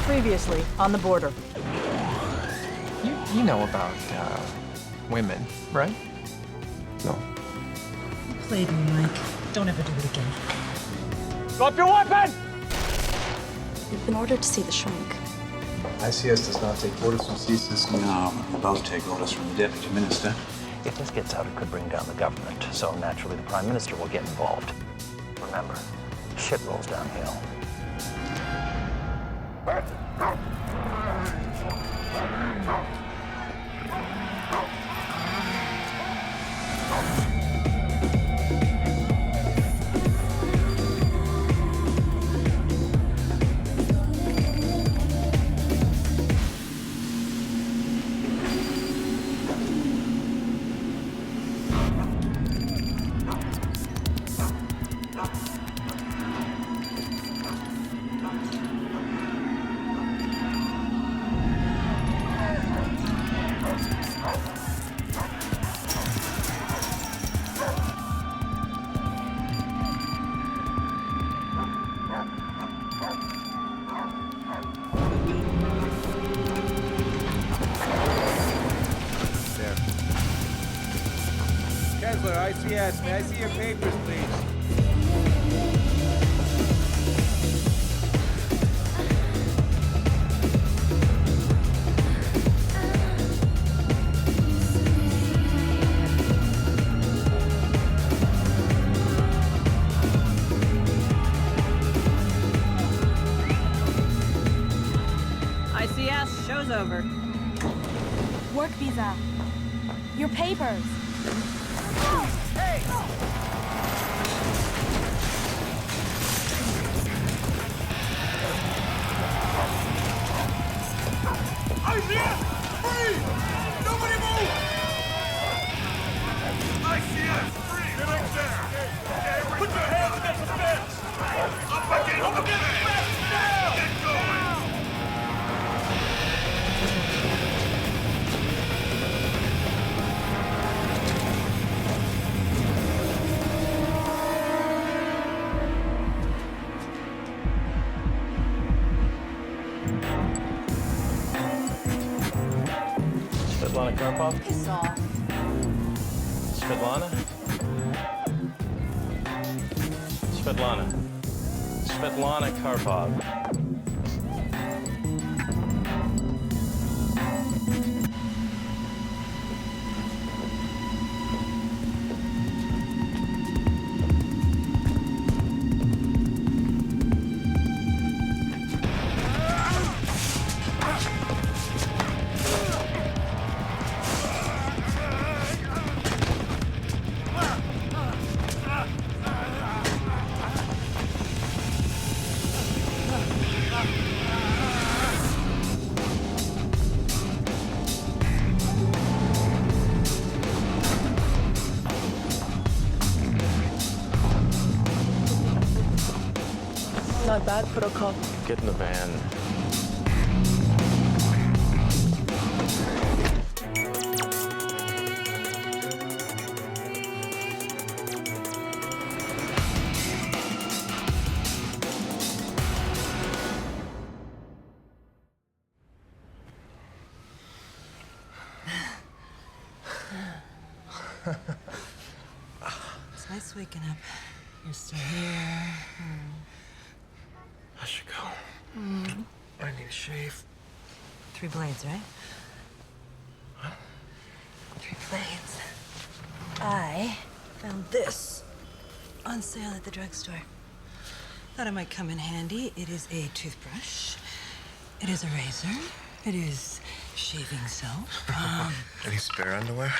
Previously on the border. You know about, women, right? No. You played me, Mike. Don't ever do it again. Drop your weapon! We've been ordered to see the shrink. ICS does not take orders from CSIS. No, we're about to take orders from the Deputy Minister. If this gets out, it could bring down the government. So naturally, the Prime Minister will get involved. Remember, shit rolls downhill. Kessler, ICS, may I see your papers, please? ICS, show's over. Work visa. Your papers. ICS! Free! Nobody move! ICS! Free! Get up there! Put your hands against the fence! Up against the fence! Now! Get going! Svetlana Karpov? Piss off. Svetlana? Svetlana Karpov. Not bad for a cop. Get in the van. It's nice waking up. You're still here. I should go. I need a shave. 3 blades, right? 3 blades. I found this on sale at the drugstore. Thought it might come in handy. It is a toothbrush. It is a razor. It is shaving soap. Any spare underwear?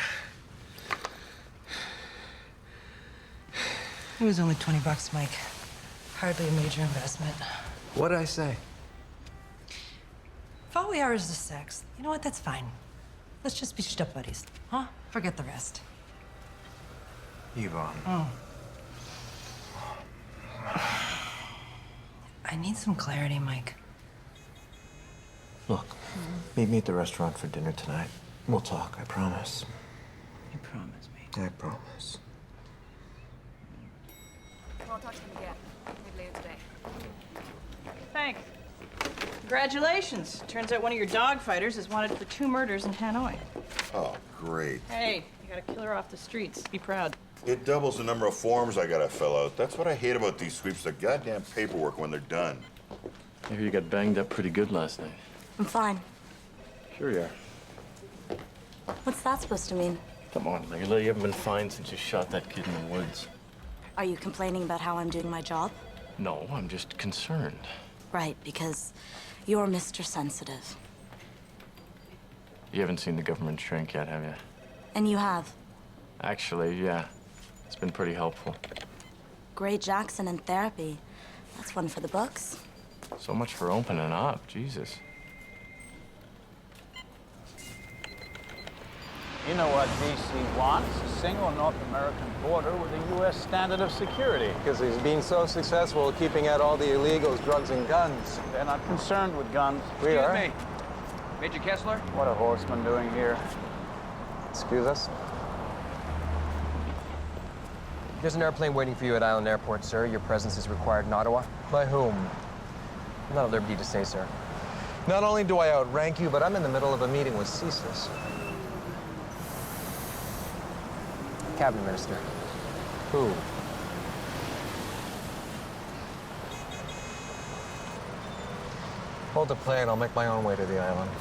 It was only 20 bucks, Mike. Hardly a major investment. What did I say? If all we are is the sex, you know what? That's fine. Let's just be step buddies, huh? Forget the rest. Yvonne. I need some clarity, Mike. Look, meet me at the restaurant for dinner tonight. We'll talk, I promise. You promise me. I promise. I'll talk to them again. Maybe later today. Thanks. Congratulations. Turns out one of your dog fighters is wanted for 2 murders in Hanoi. Oh, great. Hey, you got a killer off the streets. Be proud. It doubles the number of forms I gotta fill out. That's what I hate about these sweeps, the goddamn paperwork when they're done. Maybe you got banged up pretty good last night. I'm fine. Sure you are. What's that supposed to mean? Come on, Layla, you haven't been fine since you shot that kid in the woods. Are you complaining about how I'm doing my job? No, I'm just concerned. Right, because you're Mr. Sensitive. You haven't seen the government shrink yet, have you? And you have. Actually, yeah. It's been pretty helpful. Gray Jackson in therapy. That's one for the books. So much for opening up, Jesus. You know what DC wants? A single North American border with a U.S. standard of security. Because he's been so successful keeping out all the illegals, drugs, and guns. They're not concerned with guns. We are. Excuse me. Major Kessler? What are horsemen doing here? Excuse us? There's an airplane waiting for you at Island Airport, sir. Your presence is required in Ottawa. By whom? I'm not at liberty to say, sir. Not only do I outrank you, but I'm in the middle of a meeting with CSIS. Cabinet Minister. Who? Hold the plane. I'll make my own way to the island.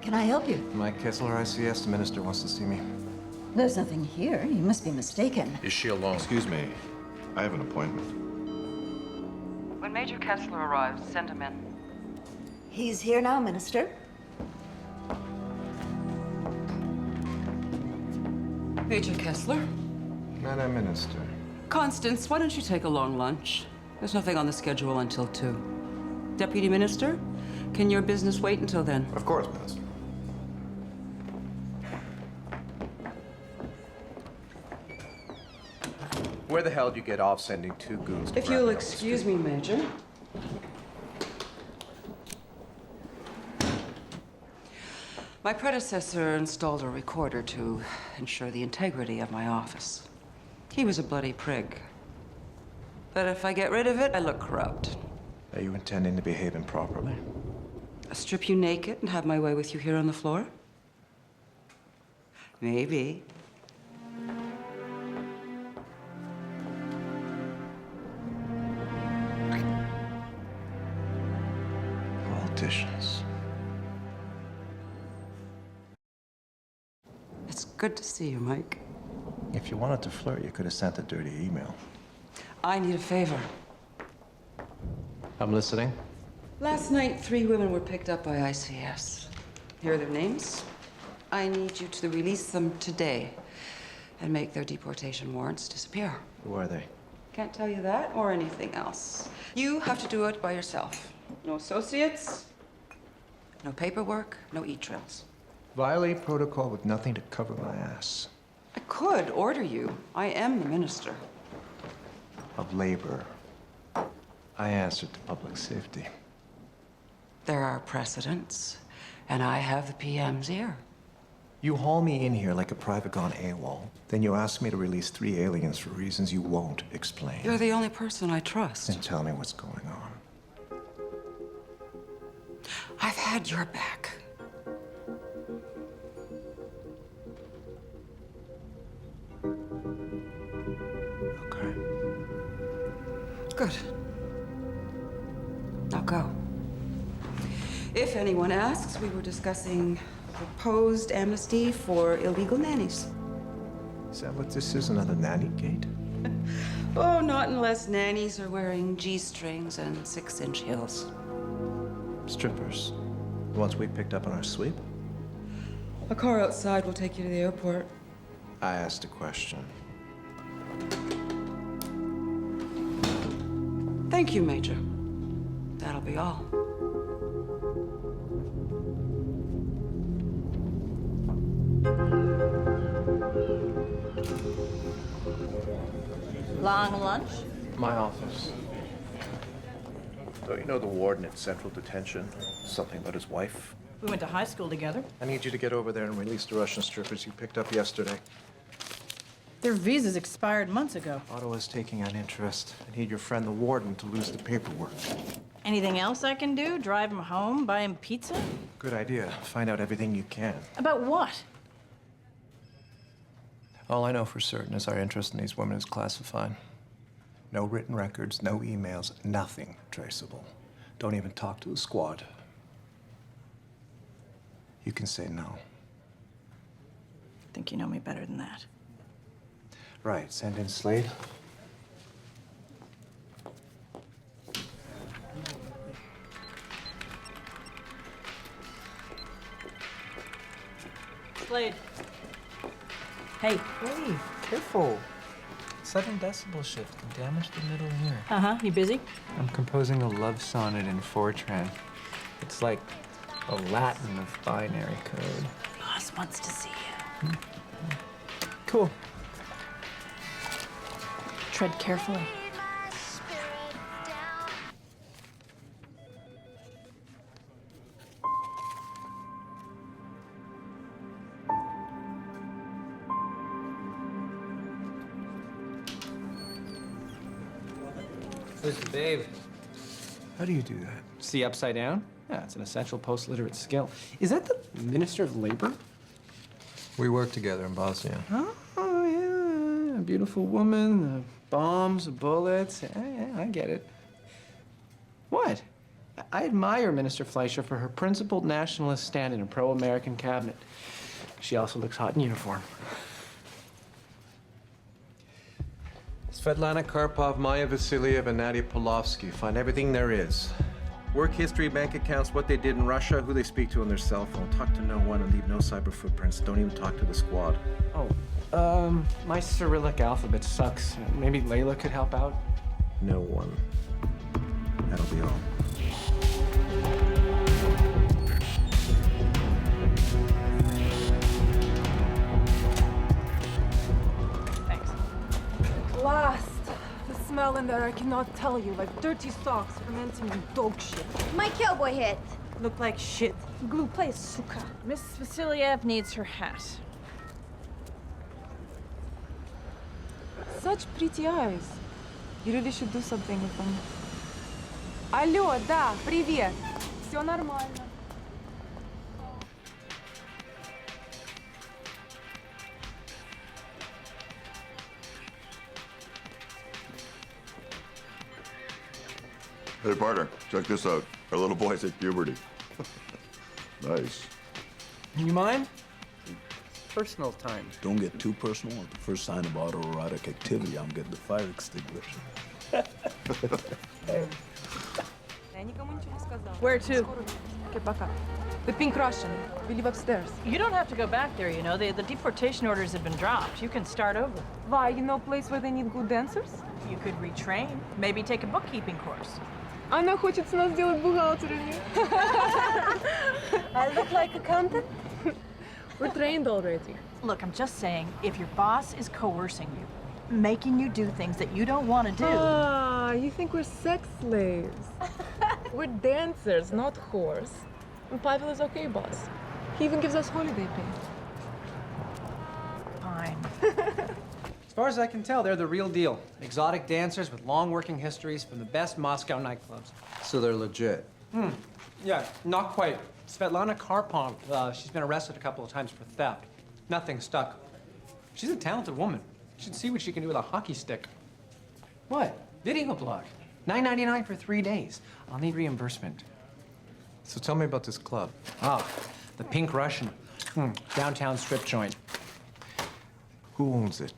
Can I help you? Mike Kessler, ICS. The minister wants to see me. There's nothing here. You must be mistaken. Is she alone? Excuse me. I have an appointment. When Major Kessler arrives, send him in. He's here now, Minister. Major Kessler? Madam Minister. Constance, why don't you take a long lunch? There's nothing on the schedule until 2. Deputy Minister, can your business wait until then? Of course, Minister. Where the hell did you get off sending 2 goons to If you'll excuse me, Major. My predecessor installed a recorder to ensure the integrity of my office. He was a bloody prig. But if I get rid of it, I look corrupt. Are you intending to behave improperly? I'll strip you naked and have my way with you here on the floor? Maybe. Politicians. It's good to see you, Mike. If you wanted to flirt, you could have sent a dirty email. I need a favor. I'm listening. Last night, 3 women were picked up by ICS. Here are their names. I need you to release them today and make their deportation warrants disappear. Who are they? Can't tell you that or anything else. You have to do it by yourself. No associates, no paperwork, no e-trails. Violate protocol with nothing to cover my ass. I could order you. I am the minister. Of labor. I answer to public safety. There are precedents, and I have the PM's ear. You haul me in here like a private gone AWOL. Then you ask me to release 3 aliens for reasons you won't explain. You're the only person I trust. Then tell me what's going on. I've had your back. Okay. Good. Now go. If anyone asks, we were discussing proposed amnesty for illegal nannies. Is that what this is, another nanny gate? Oh, not unless nannies are wearing G-strings and 6-inch heels. Strippers. The ones we picked up on our sweep? A car outside will take you to the airport. I asked a question. Thank you, Major. That'll be all. Long lunch? My office. Don't you know the warden at Central Detention? Something about his wife? We went to high school together. I need you to get over there and release the Russian strippers you picked up yesterday. Their visas expired months ago. Ottawa's taking an interest. I need your friend the warden to lose the paperwork. Anything else I can do? Drive him home? Buy him pizza? Good idea. Find out everything you can. About what? All I know for certain is our interest in these women is classified. No written records, no emails, nothing traceable. Don't even talk to the squad. You can say no. I think you know me better than that. Right, send in Slade. Slade. Hey. Hey, careful. Sudden decibel shift can damage the middle ear. Uh-huh. You busy? I'm composing a love sonnet in Fortran. It's like a Latin of binary code. Boss wants to see you. Cool. Tread carefully. Listen, babe. How do you do that? See upside down? Yeah, it's an essential post-literate skill. Is that the Minister of Labor? We work together in Bosnia. Oh, yeah. A beautiful woman, bombs, bullets. Yeah, I get it. What? I admire Minister Fleischer for her principled nationalist stand in a pro-American cabinet. She also looks hot in uniform. Svetlana Karpov, Maya Vasilyev, and Nadia Polovsky. Find everything there is. Work history, bank accounts, what they did in Russia, who they speak to on their cell phone. Talk to no one and leave no cyber footprints. Don't even talk to the squad. Oh, my Cyrillic alphabet sucks. Maybe Layla could help out? No one. That'll be all. Last. The smell in there, I cannot tell you. Like dirty socks fermenting in dog shit. My cowboy hat. Look like shit. Glupaya suka. Miss Vasilyev needs her hat. Such pretty eyes. You really should do something with them. Алло, да, привет. Все нормально. Hey, partner, check this out. Our little boy's hit puberty. Nice. You mind? Personal time. Don't get too personal. At the first sign of autoerotic activity, I'm getting the fire extinguisher. Where to? Okay, пока. The Pink Russian. We live upstairs. You don't have to go back there, you know. The deportation orders have been dropped. You can start over. Why? You know a place where they need good dancers? You could retrain. Maybe take a bookkeeping course. Она хочет нас сделать бухгалтерами. I look like accountant? We're trained already. Look, I'm just saying, if your boss is coercing you, making you do things that you don't want to do. Ah, you think we're sex slaves? We're dancers, not whores. And Pavel is okay, boss. He even gives us holiday pay. Fine. As far as I can tell, they're the real deal. Exotic dancers with long working histories from the best Moscow nightclubs. So they're legit? Yeah, not quite. Svetlana Karpov, she's been arrested a couple of times for theft. Nothing stuck. She's a talented woman. You should see what she can do with a hockey stick. What? Video blog. $9.99 for 3 days. I'll need reimbursement. So tell me about this club. Ah, the Pink Russian. Downtown strip joint. Who owns it?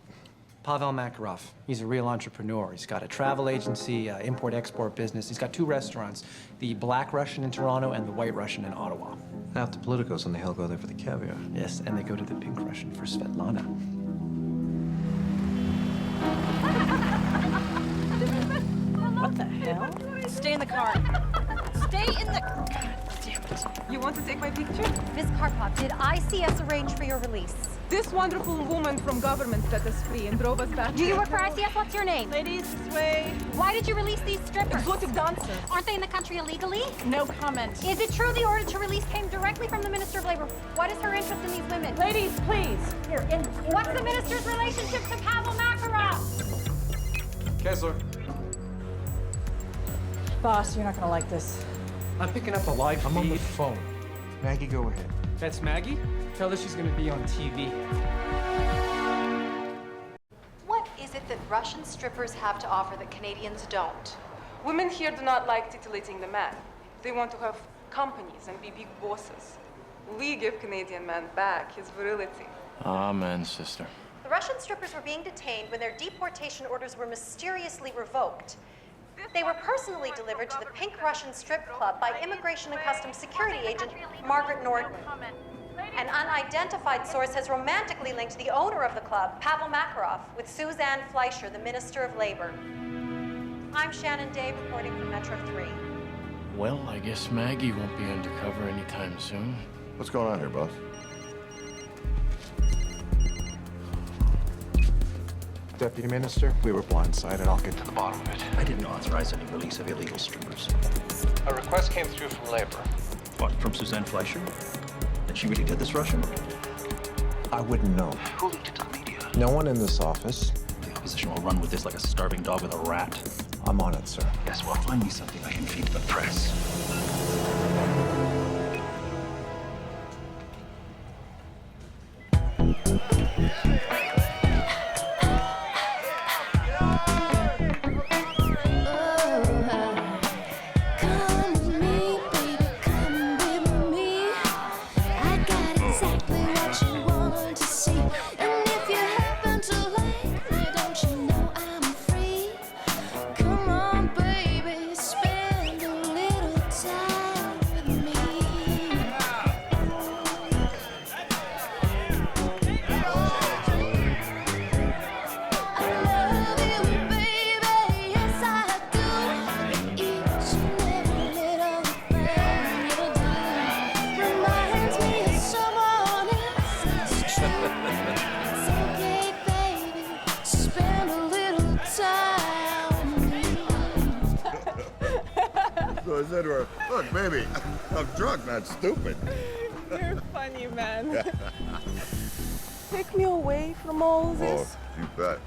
Pavel Makarov. He's a real entrepreneur. He's got a travel agency, import-export business. He's got 2 restaurants, the Black Russian in Toronto and the White Russian in Ottawa. Half the politicos on the hill go there for the caviar. Yes, and they go to the Pink Russian for Svetlana. What the hell? Stay in the car. Stay in the... God damn it. You want to take my picture? Miss Karpov, did ICS arrange for your release? This wonderful woman from government set us free and drove us back. Do you work for ICF? What's your name? Ladies, this way. Why did you release these strippers? Exotic dancers. Aren't they in the country illegally? No comment. Is it true the order to release came directly from the Minister of Labor? What is her interest in these women? Ladies, please. Here, what's the minister's relationship to Pavel Makarov? Kessler. Boss, you're not gonna like this. I'm picking up a live feed. I'm on the phone. Maggie, go ahead. That's Maggie? Tell her she's gonna be on TV. What is it that Russian strippers have to offer that Canadians don't? Women here do not like titillating the man. They want to have companies and be big bosses. We give Canadian man back his virility. Amen, sister. The Russian strippers were being detained when their deportation orders were mysteriously revoked. They were personally delivered to the Pink Russian Strip Club by Immigration and Customs Security agent Margaret Norton. An unidentified source has romantically linked the owner of the club, Pavel Makarov, with Suzanne Fleischer, the Minister of Labor. I'm Shannon Day, reporting from Metro 3. Well, I guess Maggie won't be undercover anytime soon. What's going on here, boss? Deputy Minister, we were blindsided. I'll get to the bottom of it. I didn't authorize any release of illegal strippers. A request came through from Labor. What, from Suzanne Fleischer? That she really did this Russian? I wouldn't know. Who leaked it to the media? No one in this office. The opposition will run with this like a starving dog with a rat. I'm on it, sir. Yes, well, find me something I can feed the press. So I said to her, look, baby, I'm drunk, not stupid. You're funny, man. Take me away from all this. Oh, you bet.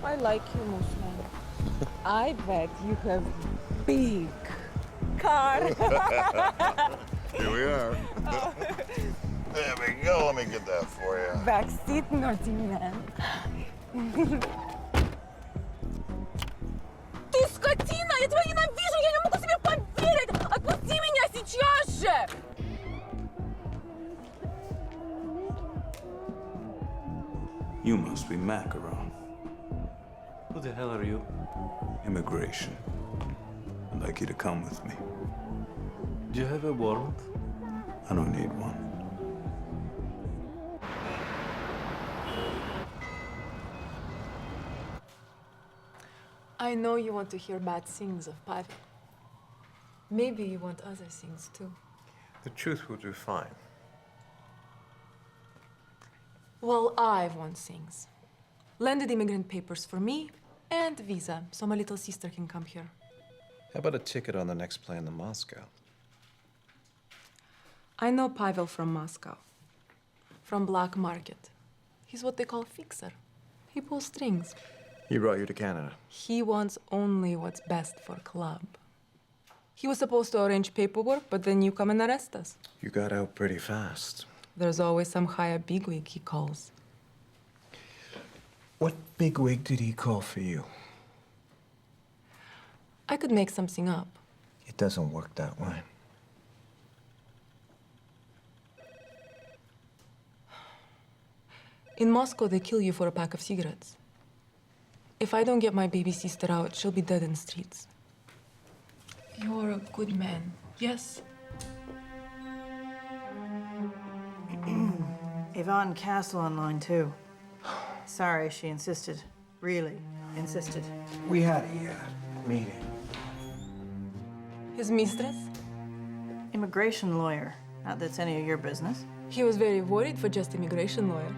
I like you, Moosman. I bet you have big car. Here we are. There we go. Let me get that for you. Backseat naughty man. Ты скотина! Я тебя ненавижу! Я не могу себе поверить! Отпусти меня сейчас же! You must be Macaron. Who the hell are you? Immigration. I'd like you to come with me. Do you have a warrant? I don't need one. I know you want to hear bad things of Pavel. Maybe you want other things too. The truth will do fine. Well, I want things. Landed immigrant papers for me and visa, so my little sister can come here. How about a ticket on the next plane to Moscow? I know Pavel from Moscow, from Black Market. He's what they call fixer. He pulls strings. He brought you to Canada. He wants only what's best for club. He was supposed to arrange paperwork, but then you come and arrest us. You got out pretty fast. There's always some higher bigwig he calls. What bigwig did he call for you? I could make something up. It doesn't work that way. In Moscow, they kill you for a pack of cigarettes. If I don't get my baby sister out, she'll be dead in the streets. You're a good man, yes? Yvonne Castle on line 2. Sorry, she insisted. Really insisted. We had a meeting. His mistress? Immigration lawyer. Not that it's any of your business. He was very worried for just immigration lawyer.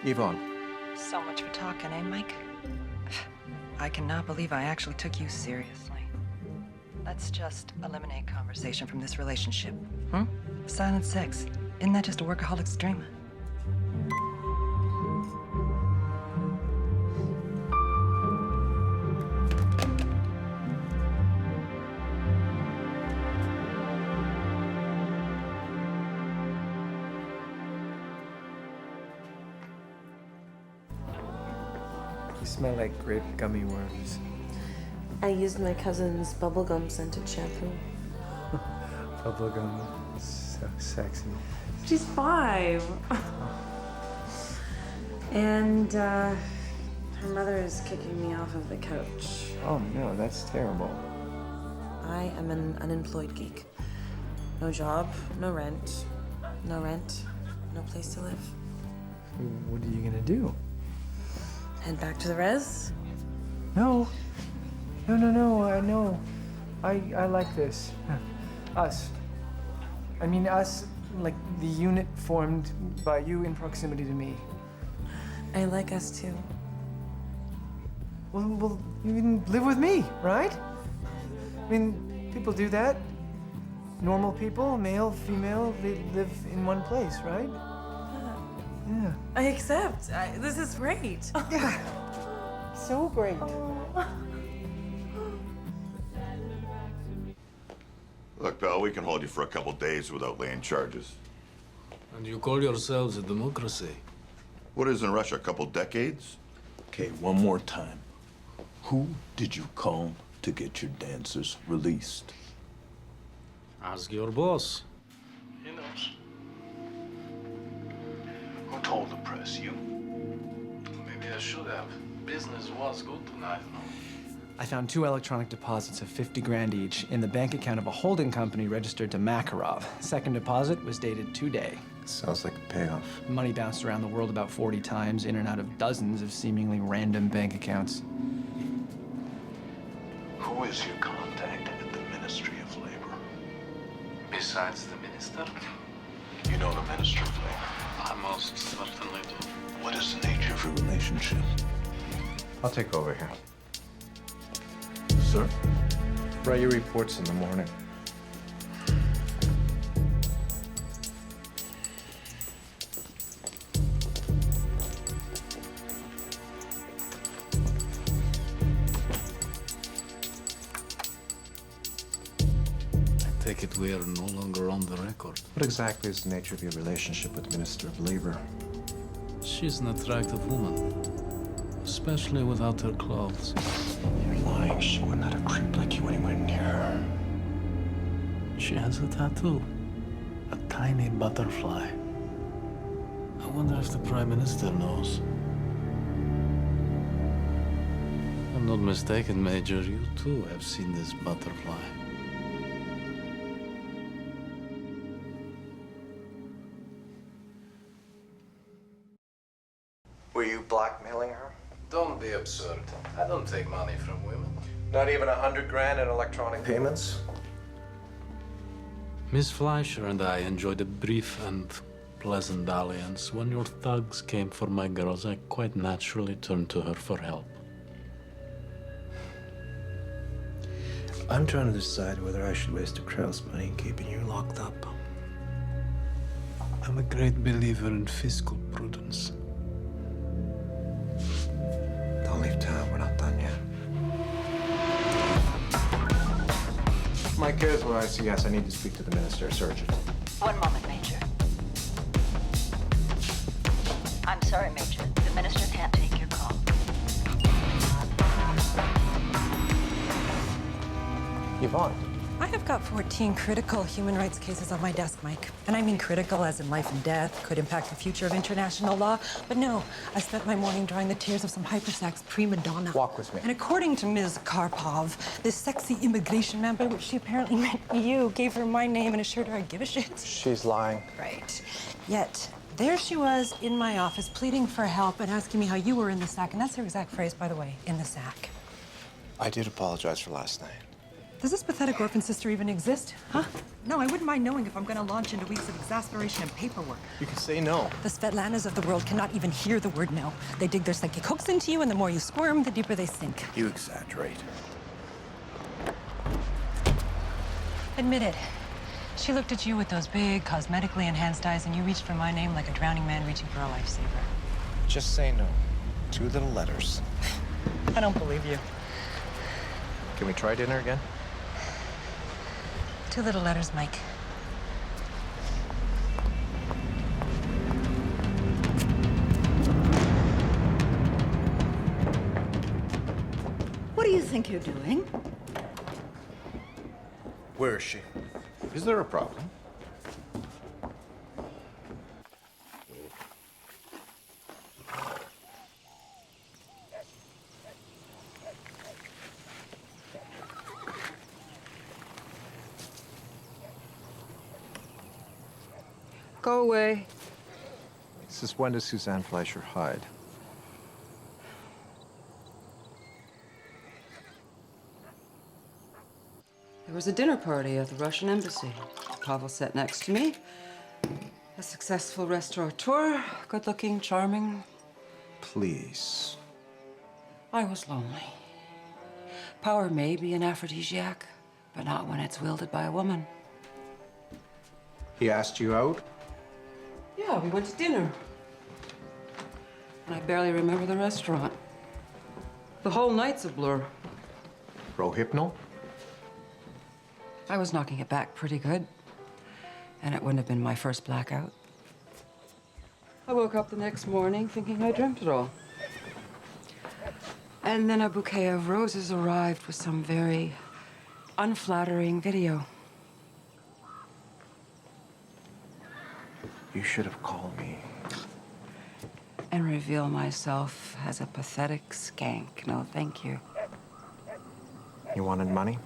Yvonne. So much for talking, eh, Mike? I cannot believe I actually took you seriously. Let's just eliminate conversation from this relationship. Silent sex. Isn't that just a workaholic's dream? You smell like grape gummy worms. I used my cousin's bubblegum scented shampoo. Bubblegum is so sexy. She's 5. And her mother is kicking me off of the couch. Oh no, that's terrible. I am an unemployed geek. No job, no rent, no place to live. What are you gonna do? Head back to the res? No. No, I know. I like this. Us. I mean us, like the unit formed by you in proximity to me. I like us too. Well, you can live with me, right? I mean, people do that. Normal people, male, female, they live in one place, right? Yeah. I accept. This is great. Yeah. So great. Look, pal, we can hold you for a couple days without laying charges. And you call yourselves a democracy? What is in Russia, a couple decades? Okay, one more time. Who did you call to get your dancers released? Ask your boss. He knows. Who told the press? You? Maybe I should have. Business was good tonight, no? I found 2 electronic deposits of 50 grand each in the bank account of a holding company registered to Makarov. Second deposit was dated today. Sounds like a payoff. Money bounced around the world about 40 times, in and out of dozens of seemingly random bank accounts. Who is your contact at the Ministry of Labor? Besides the minister? You know the Ministry of Labor? I most certainly do. What is the nature of your relationship? I'll take over here. Sir? Write your reports in the morning. I take it we are no longer on the record. What exactly is the nature of your relationship with the Minister of Labor? She's an attractive woman, especially without her clothes. You're lying. She wouldn't let a creep like you anywhere near her. She has a tattoo. A tiny butterfly. I wonder if the Prime Minister knows. If I'm not mistaken, Major, you too have seen this butterfly. Were you blackmailing her? Don't be absurd. I don't take money from women. Not even 100 grand in electronic payments? Miss Fleischer and I enjoyed a brief and pleasant dalliance. When your thugs came for my girls, I quite naturally turned to her for help. I'm trying to decide whether I should waste a crowd's money in keeping you locked up. I'm a great believer in fiscal prudence. Don't leave town, we're not done yet. Mike, here's where I suggest I need to speak to the Minister of Surgery. One moment, Major. I'm sorry, Major. The Minister can't take your call. Yvonne. I have got 14 critical human rights cases on my desk, Mike. And I mean critical as in life and death, could impact the future of international law. But no, I spent my morning drying the tears of some hypersex prima donna. Walk with me. And according to Ms. Karpov, this sexy immigration man, by which she apparently meant you, gave her my name and assured her I'd give a shit. She's lying. Right. Yet, there she was in my office pleading for help and asking me how you were in the sack. And that's her exact phrase, by the way, in the sack. I did apologize for last night. Does this pathetic orphan sister even exist? Huh? No, I wouldn't mind knowing if I'm gonna launch into weeks of exasperation and paperwork. You can say no. The Svetlanas of the world cannot even hear the word no. They dig their psychic hooks into you, and the more you squirm, the deeper they sink. You exaggerate. Admit it. She looked at you with those big, cosmetically enhanced eyes, and you reached for my name like a drowning man reaching for a lifesaver. Just say no. 2 little letters. I don't believe you. Can we try dinner again? 2 little letters, Mike. What do you think you're doing? Where is she? Is there a problem? Go away. Since when does Suzanne Fleischer hide? There was a dinner party at the Russian embassy. Pavel sat next to me. A successful restaurateur, good-looking, charming. Please. I was lonely. Power may be an aphrodisiac, but not when it's wielded by a woman. He asked you out? Yeah, we went to dinner. And I barely remember the restaurant. The whole night's a blur. Rohypnol? I was knocking it back pretty good. And it wouldn't have been my first blackout. I woke up the next morning thinking I dreamt it all. And then a bouquet of roses arrived with some very unflattering video. You should have called me. And reveal myself as a pathetic skank. No, thank you. You wanted money?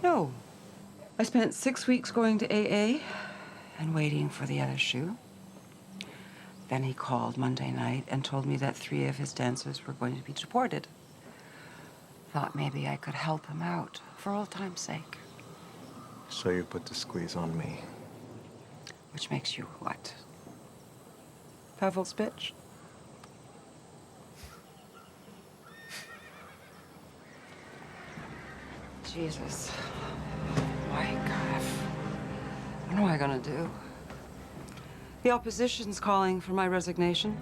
No. I spent 6 weeks going to AA and waiting for the other shoe. Then he called Monday night and told me that 3 of his dancers were going to be deported. Thought maybe I could help him out for old time's sake. So you put the squeeze on me. Which makes you what? Pavel's bitch? Jesus. Mike, what am I gonna do? The opposition's calling for my resignation.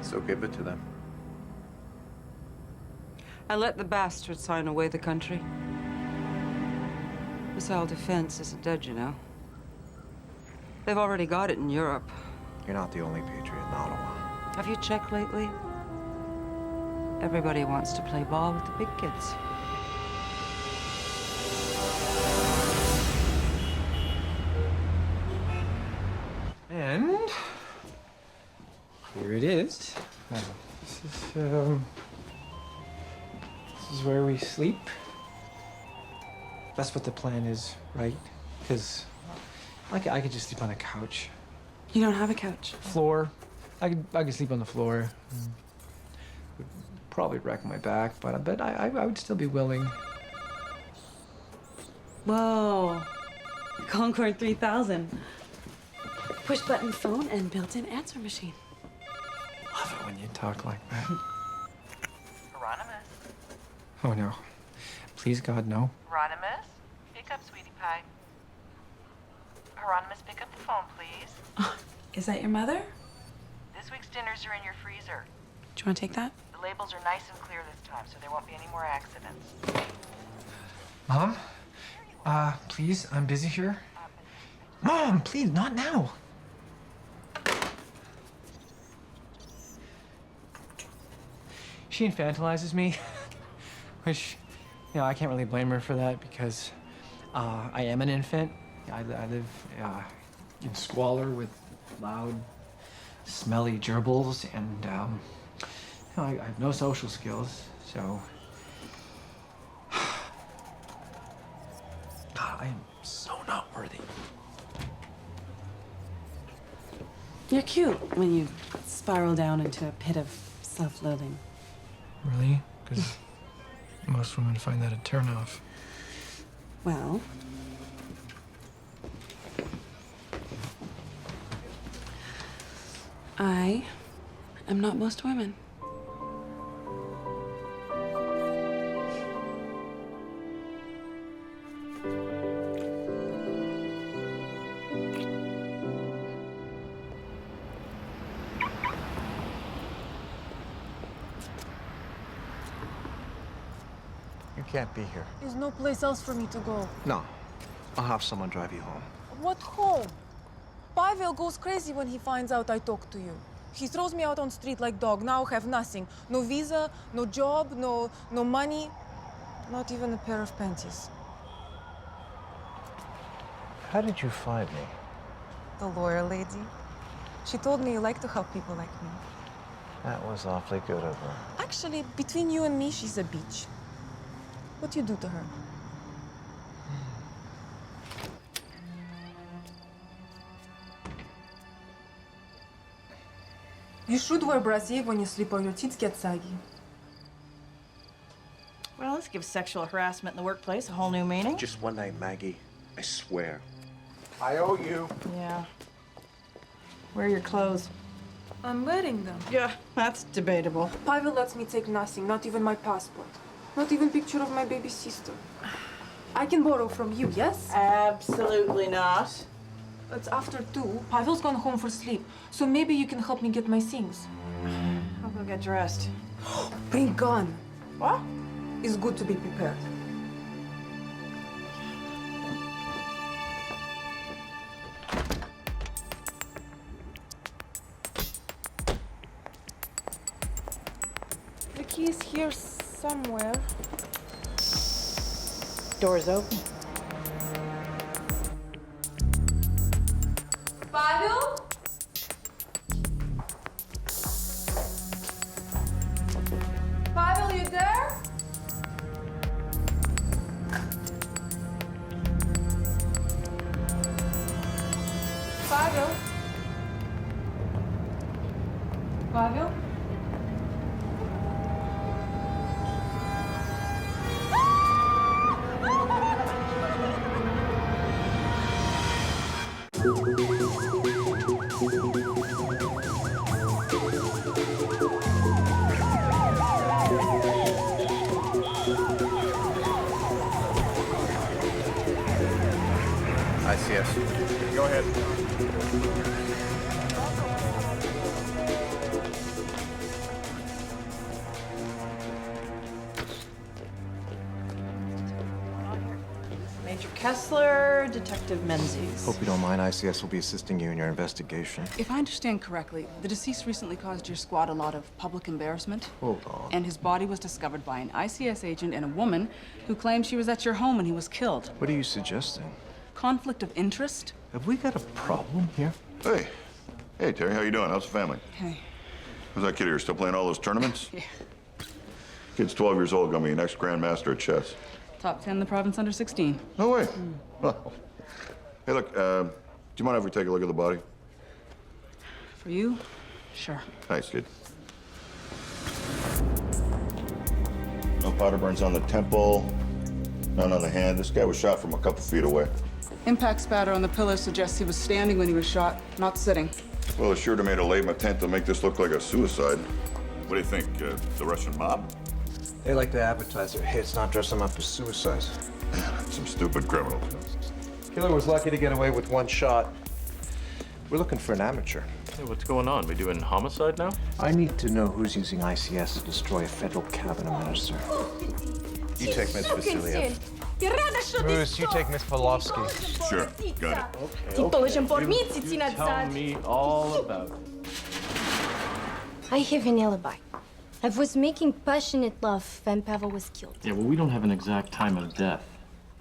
So give it to them. And let the bastards sign away the country. Missile defense isn't dead, you know. They've already got it in Europe. You're not the only patriot in Ottawa. Have you checked lately? Everybody wants to play ball with the big kids. And here it is. This is where we sleep. That's what the plan is, right? Because I could just sleep on a couch. You don't have a couch. Floor. I could sleep on the floor. Would probably wreck my back, but I would still be willing. Whoa. Concord 3000. Push button phone and built-in answer machine. Love it when you talk like that. Hieronymus. Oh no. Please God, no. Hieronymus, pick up, sweetie pie. Hieronymus, pick up the phone, please. Is that your mother? This week's dinners are in your freezer. Do you want to take that? The labels are nice and clear this time, so there won't be any more accidents. Mom? Please, I'm busy here. Mom, please, not now. She infantilizes me, which, you know, I can't really blame her for that because I am an infant. I live in squalor with loud, smelly gerbils, and you know, I have no social skills, so. God, I am so not worthy. You're cute when you spiral down into a pit of self-loathing. Really? Because Most women find that a turnoff. Well, I am not most women. You can't be here. There's no place else for me to go. No. I'll have someone drive you home. What home? Pavel goes crazy when he finds out I talk to you. He throws me out on street like dog. Now I have nothing. No visa, no job, no money. Not even a pair of panties. How did you find me? The lawyer lady. She told me you like to help people like me. That was awfully good of her. Actually, between you and me, she's a bitch. What do you do to her? You should wear brassiere when you sleep or your teeth get saggy. Well, let's give sexual harassment in the workplace a whole new meaning. Just one night, Maggie. I swear. I owe you. Yeah. Where are your clothes? I'm wearing them. Yeah, that's debatable. Pavel lets me take nothing, not even my passport. Not even picture of my baby sister. I can borrow from you, yes? Absolutely not. It's after 2. Pavel's gone home for sleep, so maybe you can help me get my things. I'll go get dressed. Bring gun. What? It's good to be prepared. The key is here somewhere. Door's open. Pavel? Pavel, you there? Pavel? Pavel? ICS. Go ahead. Major Kessler, Detective Menzies. Hope you don't mind. ICS will be assisting you in your investigation. If I understand correctly, the deceased recently caused your squad a lot of public embarrassment. Hold on. And his body was discovered by an ICS agent and a woman who claimed she was at your home when he was killed. What are you suggesting? Conflict of interest? Have we got a problem here? Hey. Hey, Terry, how you doing? How's the family? Hey. How's that kid here? Still playing all those tournaments? Yeah. Kid's 12 years old, gonna be next grandmaster at chess. Top 10 in the province under 16. No way. Well, hey, look, do you mind if we take a look at the body? For you? Sure. Thanks, kid. No powder burns on the temple, none on the hand. This guy was shot from a couple feet away. Impact spatter on the pillar suggests he was standing when he was shot, not sitting. Well, it sure to made a lame attempt to make this look like a suicide. What do you think, the Russian mob? They like to advertise their hits, not dress them up as suicides. Some stupid criminals. Killer was lucky to get away with one shot. We're looking for an amateur. Hey, what's going on? We doing homicide now? I need to know who's using ICS to destroy a federal cabinet minister. You take Miss Vasiliev. Bruce, you take Miss Polovsky. Sure, got it. Okay. You tell me all about it. I have an alibi. I was making passionate love when Pavel was killed. Yeah, well, we don't have an exact time of death.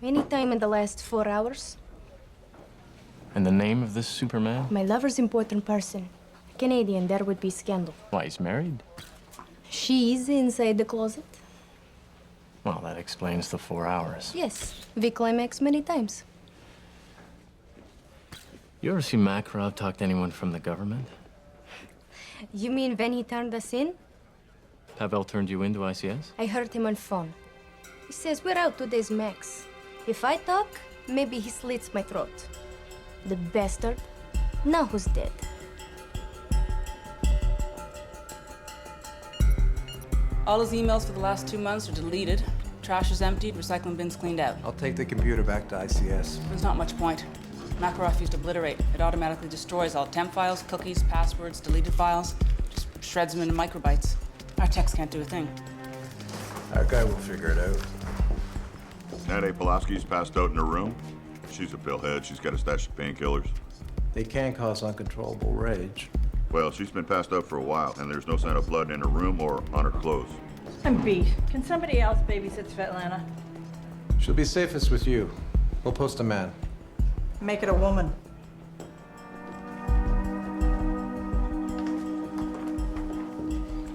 Any time in the last 4 hours. And the name of this Superman? My lover's important person. Canadian, there would be scandal. Why, he's married? She is inside the closet. Well, that explains the 4 hours. Yes, we climax many times. You ever see Makarov talk to anyone from the government? You mean when he turned us in? Pavel turned you into ICS? I heard him on phone. He says we're out 2 days max. If I talk, maybe he slits my throat. The bastard. Now who's dead? All his emails for the last 2 months are deleted. Trash is emptied, recycling bins cleaned out. I'll take the computer back to ICS. There's not much point. Makarov used obliterate. It automatically destroys all temp files, cookies, passwords, deleted files. Just shreds them into microbytes. Our techs can't do a thing. Our guy will figure it out. Nadia Pulaski's passed out in her room. She's a pillhead. She's got a stash of painkillers. They can cause uncontrollable rage. Well, she's been passed out for a while, and there's no sign of blood in her room or on her clothes. I'm beat. Can somebody else babysit Svetlana? She'll be safest with you. We'll post a man. Make it a woman.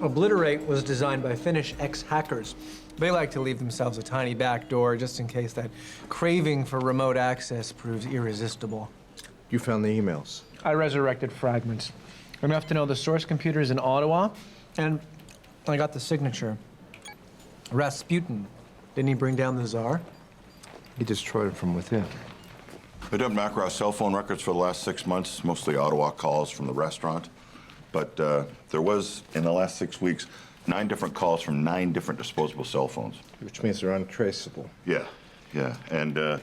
Obliterate was designed by Finnish ex-hackers. They like to leave themselves a tiny back door just in case that craving for remote access proves irresistible. You found the emails. I resurrected fragments. Enough to know the source computer is in Ottawa, and I got the signature. Rasputin. Didn't he bring down the Tsar? He destroyed it from within. They dumped Makarov's cell phone records for the last 6 months, mostly Ottawa calls from the restaurant. But there was, in the last 6 weeks, 9 different calls from 9 different disposable cell phones. Which means they're untraceable. Yeah. And I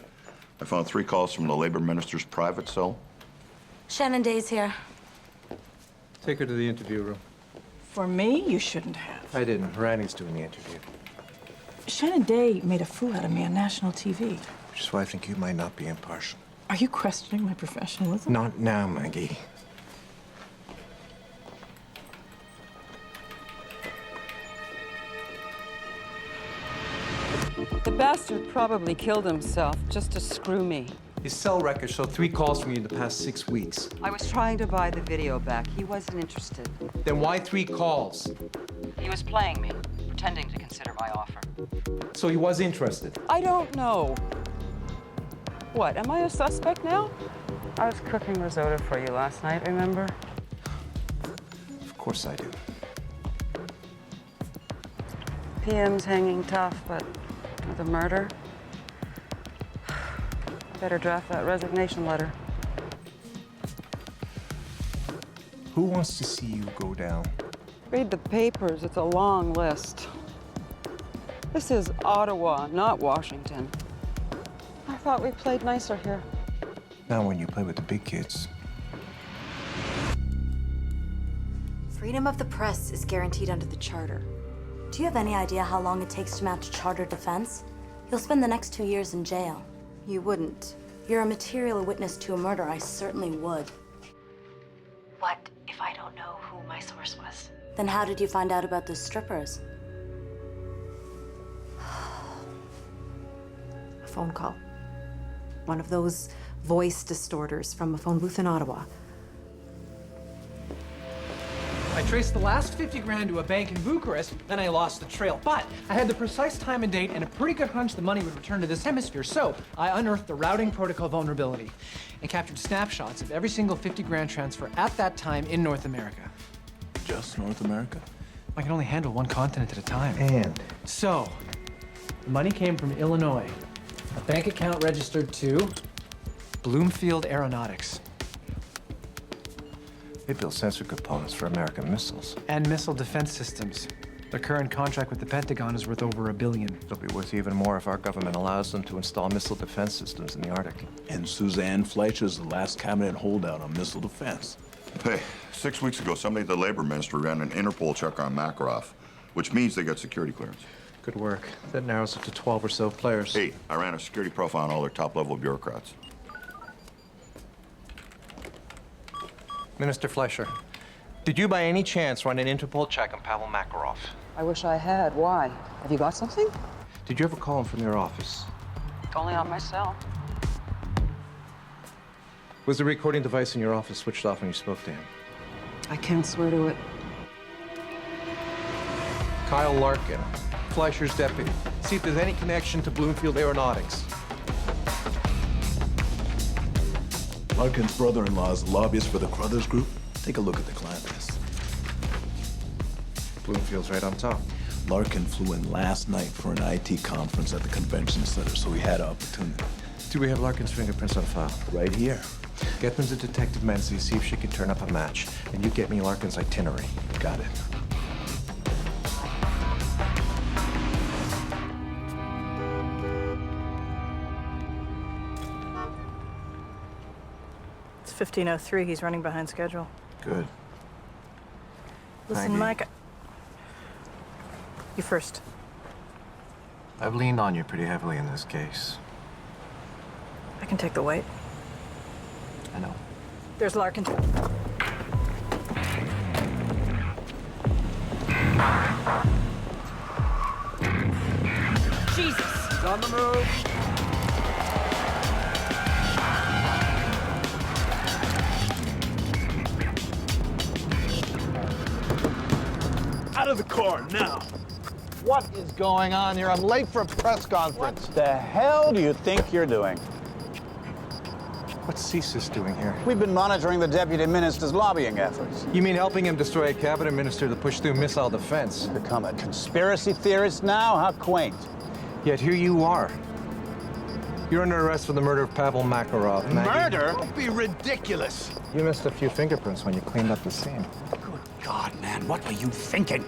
found 3 calls from the labor minister's private cell. Shannon Day's here. Take her to the interview room. For me, you shouldn't have. I didn't. Randy's doing the interview. Shannon Day made a fool out of me on national TV. Which is why I think you might not be impartial. Are you questioning my professionalism? Not now, Maggie. The bastard probably killed himself just to screw me. His cell records show 3 calls from you in the past 6 weeks. I was trying to buy the video back. He wasn't interested. Then why 3 calls? He was playing me, pretending to consider my offer. So he was interested? I don't know. What, am I a suspect now? I was cooking risotto for you last night, remember? Of course I do. PM's hanging tough, but with a murder? Better draft that resignation letter. Who wants to see you go down? Read the papers, it's a long list. This is Ottawa, not Washington. I thought we played nicer here. Now when you play with the big kids. Freedom of the press is guaranteed under the Charter. Do you have any idea how long it takes to mount a charter defense? You'll spend the next 2 years in jail. You wouldn't. You're a material witness to a murder. I certainly would. What if I don't know who my source was? Then how did you find out about those strippers? A phone call. One of those voice distorters from a phone booth in Ottawa. I traced the last 50 grand to a bank in Bucharest, then I lost the trail. But I had the precise time and date and a pretty good hunch the money would return to this hemisphere. So I unearthed the routing protocol vulnerability and captured snapshots of every single 50 grand transfer at that time in North America. Just North America? I can only handle one continent at a time. And? So, the money came from Illinois. A bank account registered to Bloomfield Aeronautics. They build sensor components for American missiles. And missile defense systems. Their current contract with the Pentagon is worth over $1 billion. It'll be worth even more if our government allows them to install missile defense systems in the Arctic. And Suzanne Fleischer's the last cabinet holdout on missile defense. Hey, 6 weeks ago, somebody at the labor ministry ran an Interpol check on Makarov, which means they got security clearance. Good work. That narrows it to 12 or so players. 8. I ran a security profile on all their top-level bureaucrats. Minister Fleischer, did you by any chance run an Interpol check on Pavel Makarov? I wish I had. Why? Have you got something? Did you ever call him from your office? Only on my cell. Was the recording device in your office switched off when you spoke to him? I can't swear to it. Kyle Larkin, Fleischer's deputy. See if there's any connection to Bloomfield Aeronautics. Larkin's brother-in-law is a lobbyist for the Crothers Group. Take a look at the client list. Bloomfield's right on top. Larkin flew in last night for an IT conference at the convention center, so he had an opportunity. Do we have Larkin's fingerprints on file? Right here. Get them to Detective Menzies, see if she can turn up a match. And you get me Larkin's itinerary. Got it. It's 15:03. He's running behind schedule. Good. Listen, Mike. You first. I've leaned on you pretty heavily in this case. I can take the weight. I know. There's Larkin. Jesus! He's on the move. Out of the car, now! What is going on here? I'm late for a press conference. What the hell do you think you're doing? What's CSIS doing here? We've been monitoring the deputy minister's lobbying efforts. You mean helping him destroy a cabinet minister to push through missile defense? Become a conspiracy theorist now? How quaint. Yet here you are. You're under arrest for the murder of Pavel Makarov. Murder? Don't be ridiculous. You missed a few fingerprints when you cleaned up the scene. Good God, man, what were you thinking?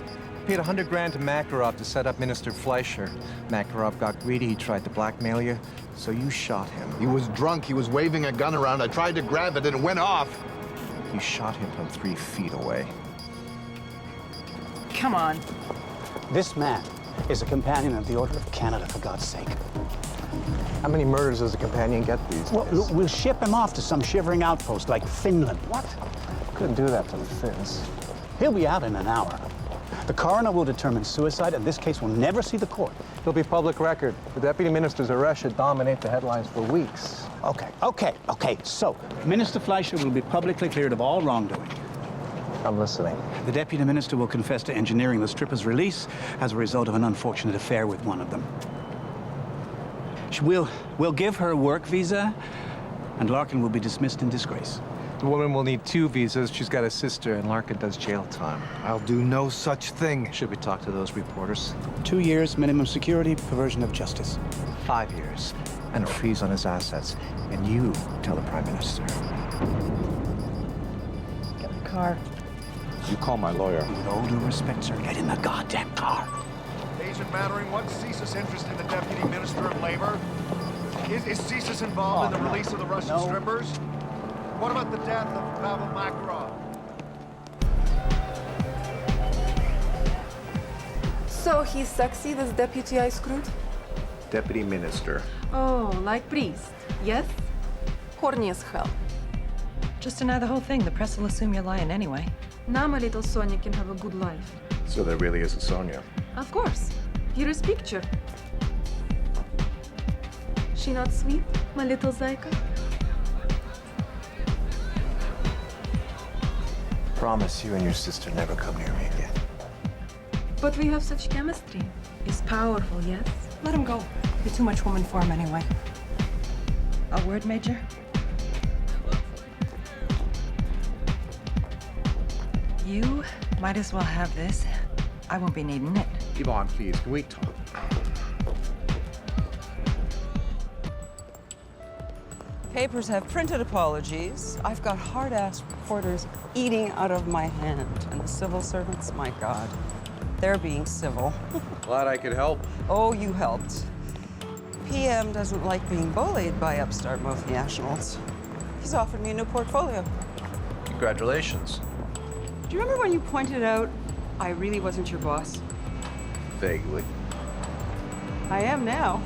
Paid $100 grand to Makarov to set up Minister Fleischer. Makarov got greedy. He tried to blackmail you, so you shot him. He was drunk. He was waving a gun around. I tried to grab it and it went off. You shot him from 3 feet away. Come on. This man is a companion of the Order of Canada, for God's sake. How many murders does a companion get these days? Well, we'll ship him off to some shivering outpost like Finland. What? Couldn't do that to the Finns. He'll be out in an hour. The coroner will determine suicide, and this case will never see the court. It'll be public record. The deputy minister's arrest should dominate the headlines for weeks. Okay. So, Minister Fleischer will be publicly cleared of all wrongdoing. I'm listening. The deputy minister will confess to engineering the stripper's release as a result of an unfortunate affair with one of them. We'll give her a work visa, and Larkin will be dismissed in disgrace. The woman will need 2 visas. She's got a sister, and Larkin does jail time. I'll do no such thing. Should we talk to those reporters? 2 years, minimum security, perversion of justice. 5 years, and a freeze on his assets. And you tell the Prime Minister. Get in the car. You call my lawyer. With all due respect, sir, get in the goddamn car. Agent Mannering, what's CSIS' interest in the Deputy Minister of Labor? Is CSIS involved in the release of the Russian strippers? What about the death of Pavel Makarov? So he's sexy, this deputy I screwed? Deputy Minister. Oh, like priest, yes? Corny as hell. Just deny the whole thing. The press will assume you're lying anyway. Now my little Sonia can have a good life. So there really is a Sonia. Of course. Here is picture. She not sweet, my little Zayka? Promise you and your sister never come near me again. But we have such chemistry. It's powerful, yes? Let him go. You're too much woman for him anyway. A word, Major? You might as well have this. I won't be needing it. Yvonne, please, can we talk? Papers have printed apologies. I've got hard-ass reporters eating out of my hand. And the civil servants, my God, they're being civil. Glad I could help. Oh, you helped. PM doesn't like being bullied by upstart multinationals. He's offered me a new portfolio. Congratulations. Do you remember when you pointed out I really wasn't your boss? Vaguely. I am now.